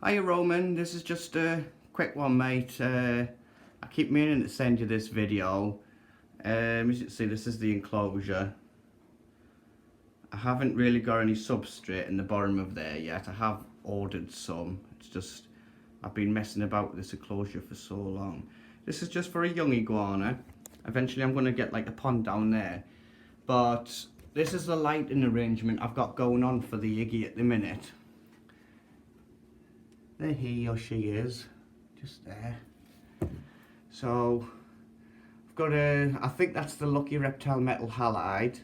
Hiya Roman, this is just a quick one mate. I keep meaning to send you this video. As you can see, this is the enclosure. I haven't really got any substrate in the bottom of there yet. I have ordered some. It's just, I've been messing about with this enclosure for so long. This is just for a young iguana. Eventually I'm going to get like a pond down there. But this is the lighting arrangement I've got going on for the Iggy at the minute. There he or she is, just there. So, I've got I think that's the Lucky Reptile Metal Halide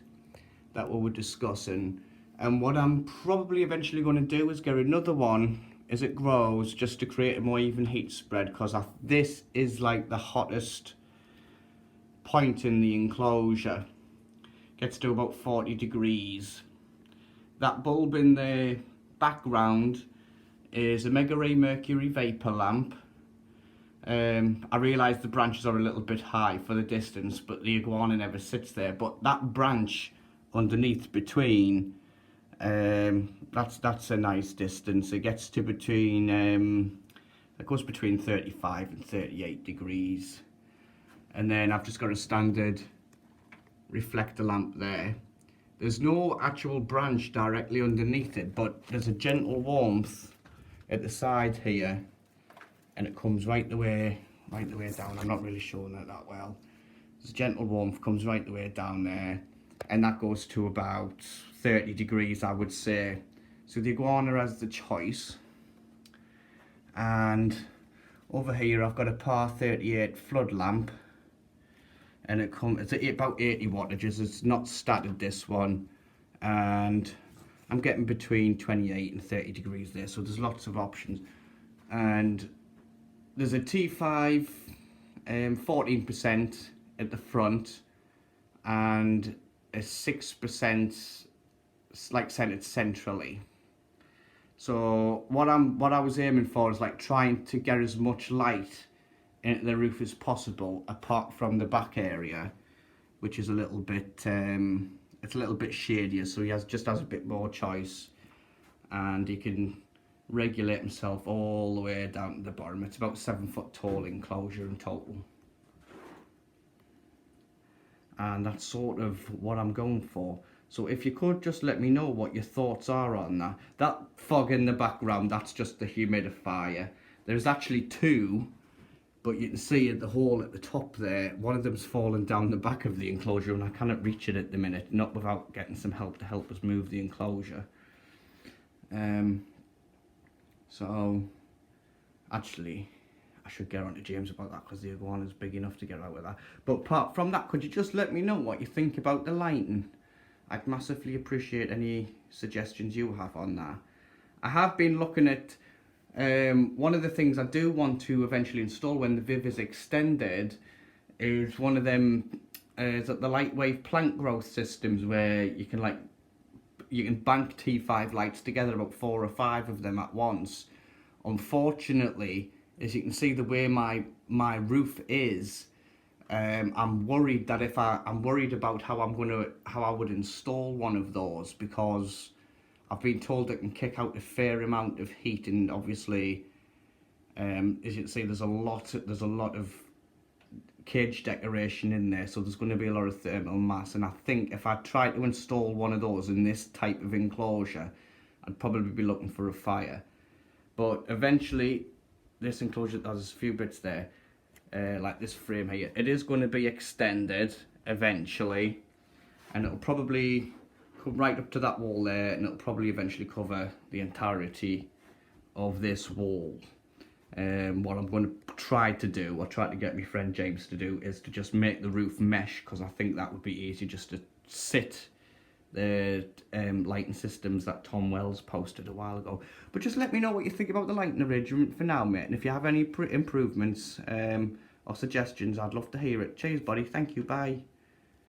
that we were discussing. And what I'm probably eventually going to do is get another one as it grows, just to create a more even heat spread, because this is like the hottest point in the enclosure. Gets to about 40 degrees. That bulb in the background is a Mega Ray Mercury vapor lamp. I realise the branches are a little bit high for the distance, but the iguana never sits there. But that branch underneath between, that's a nice distance. It gets to between, it goes between 35 and 38 degrees. And then I've just got a standard reflector lamp there. There's no actual branch directly underneath it, but there's a gentle warmth at the side here, and it comes right the way down. I'm not really showing it that well. There's a gentle warmth, comes right the way down there, and that goes to about 30 degrees, I would say. So the iguana has the choice. And over here I've got a par 38 flood lamp, and it's about 80 wattages. It's not started, this one, and I'm getting between 28 and 30 degrees there, so there's lots of options. And there's a T5 14% at the front, and a 6% like centered centrally. So what I was aiming for is like trying to get as much light into the roof as possible, apart from the back area, which is a little bit it's a little bit shadier, so he just has a bit more choice, and he can regulate himself all the way down to the bottom. It's about 7 foot tall enclosure in total, and that's sort of what I'm going for. So if you could just let me know what your thoughts are on that. That fog in the background, that's just the humidifier. There's actually two, but you can see at the hole at the top there, one of them's fallen down the back of the enclosure, and I cannot reach it at the minute, not without getting some help to help us move the enclosure. So, actually, I should get on to James about that, because the iguana's big enough to get out with that. But apart from that, could you just let me know what you think about the lighting? I'd massively appreciate any suggestions you have on that. I have been looking at one of the things I do want to eventually install when the Viv is extended is one of them is the lightwave plant growth systems, where you can bank T5 lights together, about 4 or 5 of them at once. Unfortunately, as you can see the way my roof is, I'm worried that I'm worried about how I would install one of those, because I've been told it can kick out a fair amount of heat, and obviously, as you can see, there's a lot of cage decoration in there, so there's going to be a lot of thermal mass. And I think if I try to install one of those in this type of enclosure, I'd probably be looking for a fire. But eventually, this enclosure has a few bits there, like this frame here. It is going to be extended eventually, and it'll probably come right up to that wall there, and it'll probably eventually cover the entirety of this wall. What I'm going to try to do, or try to get my friend James to do, is to just make the roof mesh, because I think that would be easy, just to sit the lighting systems that Tom Wells posted a while ago. But just let me know what you think about the lighting arrangement for now, mate, and if you have any improvements or suggestions, I'd love to hear it. Cheers buddy, thank you, bye.